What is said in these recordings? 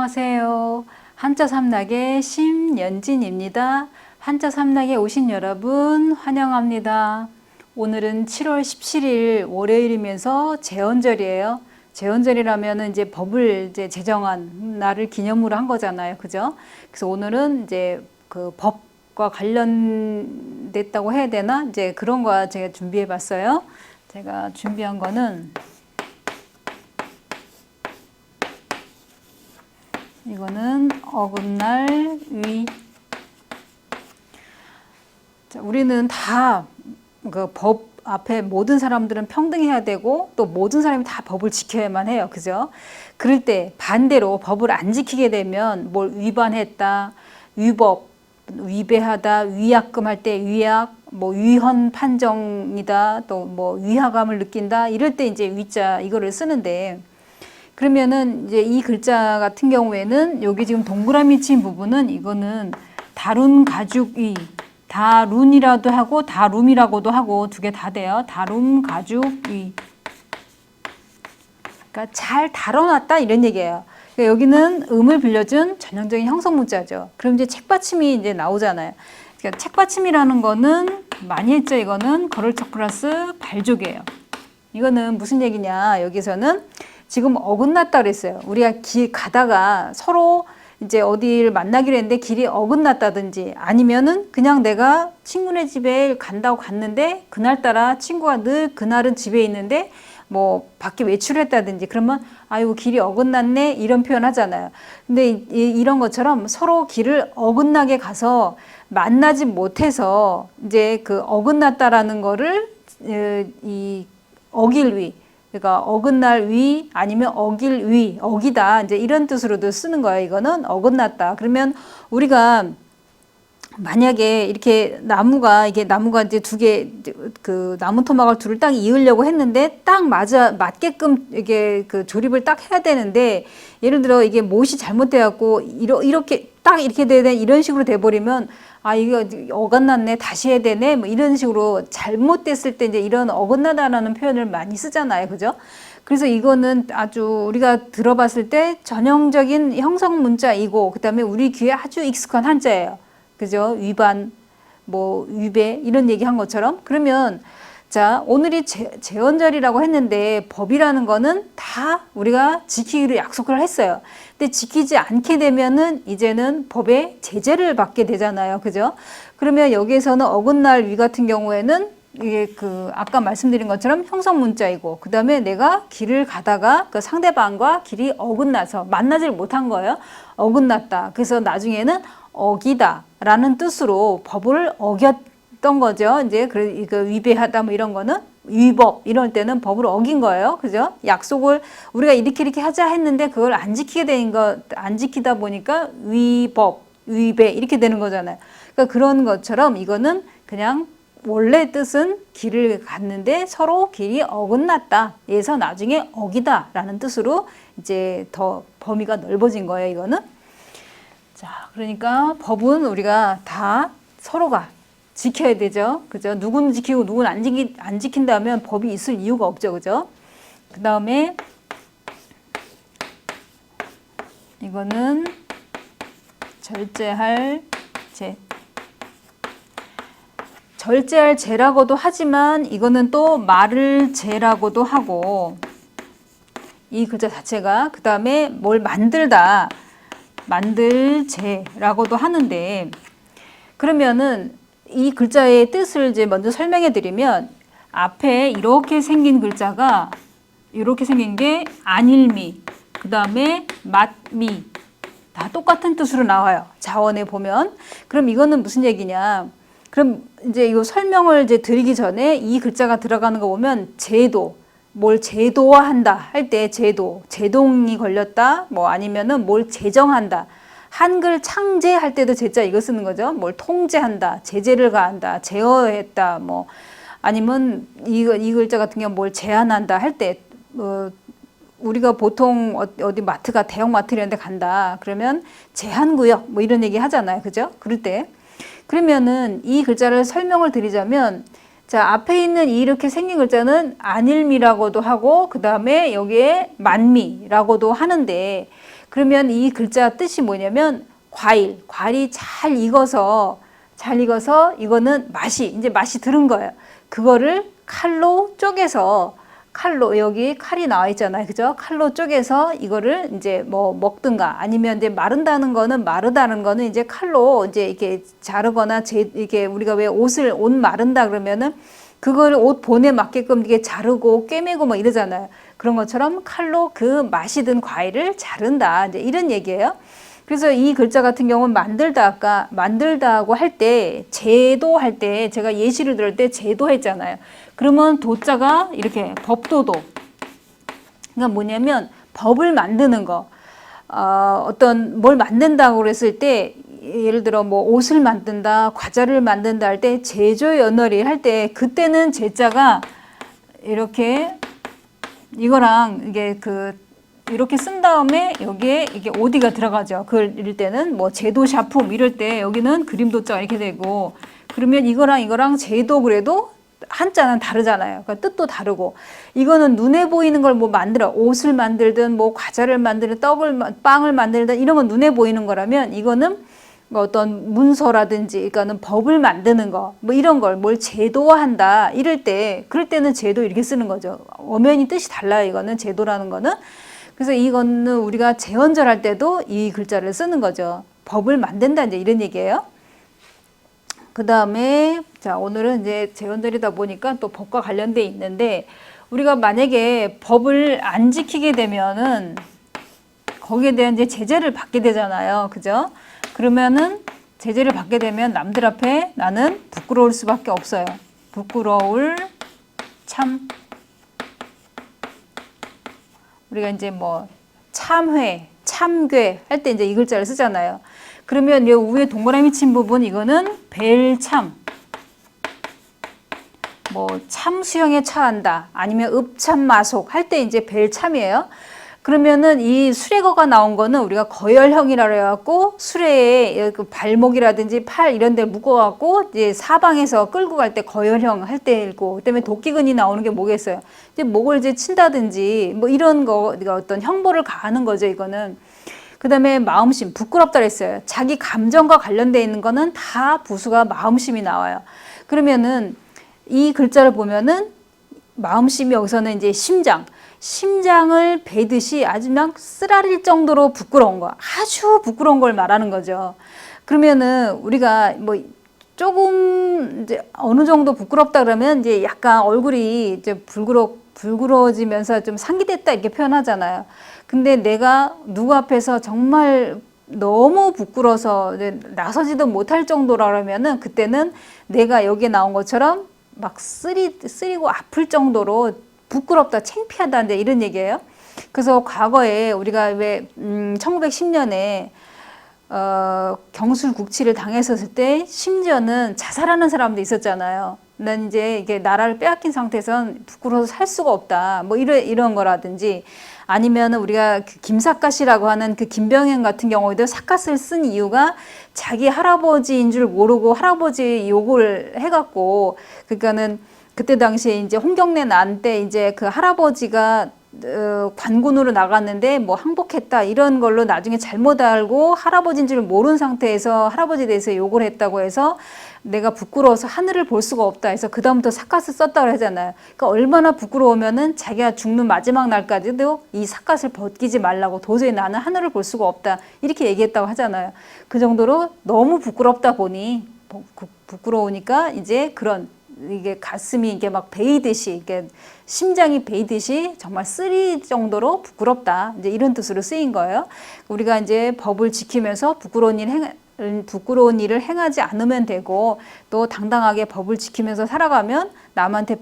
안녕하세요. 한자 삼락의 심연진입니다. 한자 삼락에 오신 여러분 환영합니다. 오늘은 7월 17일 월요일이면서 제헌절이에요. 제헌절이라면 이제 법을 이제 제정한 날을 기념으로 한 거잖아요. 그죠? 그래서 오늘은 이제 그 법과 관련됐다고 해야 되나? 이제 그런 거 제가 준비해 봤어요. 제가 준비한 거는 이거는 어긋날 위. 자, 우리는 다 그 법 앞에 모든 사람들은 평등해야 되고 또 모든 사람이 다 법을 지켜야만 해요. 그죠? 그럴 때 반대로 법을 안 지키게 되면 뭘 위반했다, 위법, 위배하다, 위약금 할 때 위약, 뭐 위헌 판정이다, 또 뭐 위화감을 느낀다 이럴 때 이제 위자 이거를 쓰는데 그러면은 이제 이 글자 같은 경우에는 여기 지금 동그라미 친 부분은 이거는 다룬 가죽이 다룬이라도 하고 다룸이라고도 하고 두 개 다 돼요. 다룸 가죽이 그러니까 잘 다뤄놨다 이런 얘기예요. 그러니까 여기는 음을 빌려준 전형적인 형성 문자죠. 그럼 이제 책받침이 이제 나오잖아요. 그러니까 책받침이라는 거는 많이 했죠. 이거는 거를적 플러스 발족이에요. 이거는 무슨 얘기냐? 여기서는 지금 어긋났다 그랬어요. 우리가 길 가다가 서로 이제 어디를 만나기로 했는데 길이 어긋났다든지 아니면은 그냥 내가 친구네 집에 간다고 갔는데 그날따라 친구가 늘 그날은 집에 있는데 뭐 밖에 외출했다든지 그러면 아이고 길이 어긋났네 이런 표현 하잖아요. 근데 이런 것처럼 서로 길을 어긋나게 가서 만나지 못해서 이제 그 어긋났다라는 거를 이 어길 위 그러니까 어긋날 위 아니면 어길 위, 어기다 이제 이런 뜻으로도 쓰는 거예요. 이거는 어긋났다. 그러면 우리가 만약에 이렇게 나무가 이제 두 개 그 나무 토막을 둘을 딱 이으려고 했는데 딱 맞게끔 이게 그 조립을 딱 해야 되는데 예를 들어 이게 못이 잘못돼 갖고 이렇게 딱 이렇게 되는 이런 식으로 돼 버리면 아 이거 어긋났네 다시 해야 되네 뭐 이런 식으로 잘못됐을 때 이제 이런 어긋나다라는 표현을 많이 쓰잖아요. 그죠? 그래서 이거는 아주 우리가 들어봤을 때 전형적인 형성 문자이고 그다음에 우리 귀에 아주 익숙한 한자예요. 그죠? 위반, 뭐 위배 이런 얘기 한 것처럼 그러면 자 오늘이 제헌절이라고 했는데 법이라는 거는 다 우리가 지키기로 약속을 했어요. 근데 지키지 않게 되면은 이제는 법의 제재를 받게 되잖아요. 그죠? 그러면 여기에서는 어긋날 위 같은 경우에는 이게 그 아까 말씀드린 것처럼 형성 문자이고 그 다음에 내가 길을 가다가 그 상대방과 길이 어긋나서 만나질 못한 거예요. 어긋났다. 그래서 나중에는 어기다 라는 뜻으로 법을 어겼던 거죠. 이제 그 위배하다 뭐 이런 거는 위법 이럴 때는 법을 어긴 거예요. 그죠? 약속을 우리가 이렇게 하자 했는데 그걸 안 지키게 된 안 지키다 보니까 위법, 위배 이렇게 되는 거잖아요. 그러니까 그런 것처럼 이거는 그냥 원래 뜻은 길을 갔는데 서로 길이 어긋났다. 에서 나중에 어기다 라는 뜻으로 이제 더 범위가 넓어진 거예요. 이거는. 자, 그러니까 법은 우리가 다 서로가 지켜야 되죠. 그죠? 누구는 지키고 누구는 안 지킨다면 법이 있을 이유가 없죠. 그죠? 그 다음에 이거는 절제할 제. 절제할 제라고도 하지만 이거는 또 말을 제라고도 하고 이 글자 자체가 그 다음에 뭘 만들다 만들제라고도 하는데 그러면은 이 글자의 뜻을 이제 먼저 설명해 드리면 앞에 이렇게 생긴 글자가 이렇게 생긴 게 안일미 그 다음에 맛미 다 똑같은 뜻으로 나와요. 자원에 보면 그럼 이거는 무슨 얘기냐 그럼 이제 이거 설명을 이제 드리기 전에 이 글자가 들어가는 거 보면 제도, 뭘 제도화한다 할 때 제도, 제동이 걸렸다, 뭐 아니면은 뭘 제정한다. 한글 창제할 때도 제자 이거 쓰는 거죠. 뭘 통제한다, 제재를 가한다, 제어했다, 뭐 아니면 이 글자 같은 경우 뭘 제한한다 할 때 우리가 보통 어디 마트가 대형 마트 이런 데 간다. 그러면 제한구역 뭐 이런 얘기 하잖아요. 그죠? 그럴 때. 그러면은 이 글자를 설명을 드리자면 자 앞에 있는 이렇게 생긴 글자는 안일미라고도 하고 그 다음에 여기에 만미라고도 하는데 그러면 이 글자 뜻이 뭐냐면 과일이 잘 익어서 이거는 이제 맛이 들은 거예요. 그거를 칼로 쪼개서 여기 칼이 나와 있잖아요. 그죠? 칼로 쪼개서 이거를 이제 뭐 먹든가 아니면 이제 마르다는 거는 이제 칼로 이제 이렇게 자르거나 이게 우리가 왜 옷 마른다 그러면은 그걸 옷 본에 맞게끔 이게 자르고 꿰매고 뭐 이러잖아요. 그런 것처럼 칼로 그 맛이 든 과일을 자른다. 이제 이런 얘기예요. 그래서 이 글자 같은 경우는 만들다하고 할 때, 제도할 때, 제가 예시를 들을 때 제도 했잖아요. 그러면 도자가 이렇게 법도도. 그러니까 뭐냐면 법을 만드는 거. 어떤 뭘 만든다고 그랬을 때, 예를 들어 뭐 옷을 만든다, 과자를 만든다 할 때, 제조연월이 할 때, 그때는 제자가 이렇게 이거랑 이게 이렇게 쓴 다음에 여기에 이게 어디가 들어가죠. 이럴 때는 뭐 제도 샤품 이럴 때 여기는 그림 도자가 이렇게 되고, 그러면 이거랑 제도 그래도 한자는 다르잖아요. 그러니까 뜻도 다르고, 이거는 눈에 보이는 걸 뭐 만들어 옷을 만들든 뭐 과자를 만들든 빵을 만들든 이런 건 눈에 보이는 거라면, 이거는 뭐 어떤 문서라든지 그러니까는 법을 만드는 거 뭐 이런 걸 뭘 제도화한다 그럴 때는 제도 이렇게 쓰는 거죠. 엄연히 뜻이 달라요. 이거는 제도라는 거는. 그래서 이거는 우리가 제언절할 때도 이 글자를 쓰는 거죠. 법을 만든다 이제 이런 얘기예요. 그 다음에 자, 오늘은 이제 제언절이다 보니까 또 법과 관련돼 있는데, 우리가 만약에 법을 안 지키게 되면은 거기에 대한 이제 제재를 받게 되잖아요. 그죠? 그러면은 제재를 받게 되면 남들 앞에 나는 부끄러울 수밖에 없어요. 부끄러울 우리가 이제 뭐 참회, 참괴 할 때 이제 이 글자를 쓰잖아요. 그러면 이 위에 동그라미 친 부분 이거는 벨참, 뭐 참수형에 처한다 아니면 읍참마속 할 때 이제 벨참이에요. 그러면은 이 수레거가 나온 거는 우리가 거열형이라고 해갖고 수레에 그 발목이라든지 팔 이런 데 묶어갖고 이제 사방에서 끌고 갈 때 거열형 할 때고, 그다음에 도끼근이 나오는 게 뭐겠어요? 이제 목을 이제 친다든지 뭐 이런 거 어떤 형벌을 가하는 거죠, 이거는. 그다음에 마음심, 부끄럽다 그랬어요. 자기 감정과 관련돼 있는 거는 다 부수가 마음심이 나와요. 그러면은 이 글자를 보면은 마음심이 여기서는 이제 심장을 베듯이 아주 막 쓰라릴 정도로 부끄러운 거, 아주 부끄러운 걸 말하는 거죠. 그러면은 우리가 뭐 조금 이제 어느 정도 부끄럽다 그러면 이제 약간 얼굴이 이제 불그러지면서 좀 상기됐다 이렇게 표현하잖아요. 근데 내가 누구 앞에서 정말 너무 부끄러워서 나서지도 못할 정도라 그러면은 그때는 내가 여기에 나온 것처럼 막 쓰리고 아플 정도로 부끄럽다, 창피하다 이런 얘기예요. 그래서 과거에 우리가 왜 1910년에 경술국치를 당했었을 때 심지어는 자살하는 사람도 있었잖아요. 난 이제 이게 나라를 빼앗긴 상태에선 부끄러워서 살 수가 없다. 뭐 이런 거라든지, 아니면 우리가 그 김삿갓이라고 하는 그 김병현 같은 경우에도 삿갓을 쓴 이유가 자기 할아버지인 줄 모르고 할아버지 욕을 해갖고, 그러니까는 그때 당시에 이제 홍경래 난 때 이제 그 할아버지가 관군으로 나갔는데 뭐 항복했다 이런 걸로 나중에 잘못 알고 할아버지인 줄 모르는 상태에서 할아버지에 대해서 욕을 했다고 해서 내가 부끄러워서 하늘을 볼 수가 없다 해서 그다음부터 삿갓을 썼다고 하잖아요. 그러니까 얼마나 부끄러우면은 자기가 죽는 마지막 날까지도 이 삿갓을 벗기지 말라고, 도저히 나는 하늘을 볼 수가 없다 이렇게 얘기했다고 하잖아요. 그 정도로 너무 부끄럽다 보니 부끄러우니까 이제 그런 이게 가슴이 이게 막 베이듯이, 이게 심장이 베이듯이 정말 쓰릴 정도로 부끄럽다. 이제 이런 뜻으로 쓰인 거예요. 우리가 이제 법을 지키면서 부끄러운 일을 행하지 않으면 되고, 또 당당하게 법을 지키면서 살아가면 남한테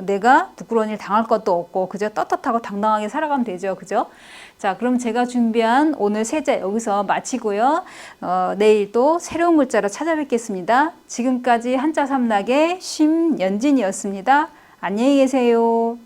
내가 부끄러운 일 당할 것도 없고, 그저 떳떳하고 당당하게 살아가면 되죠. 그죠? 자, 그럼 제가 준비한 오늘 세자 여기서 마치고요. 내일 또 새로운 글자로 찾아뵙겠습니다. 지금까지 한자 삼락의 심연진이었습니다. 안녕히 계세요.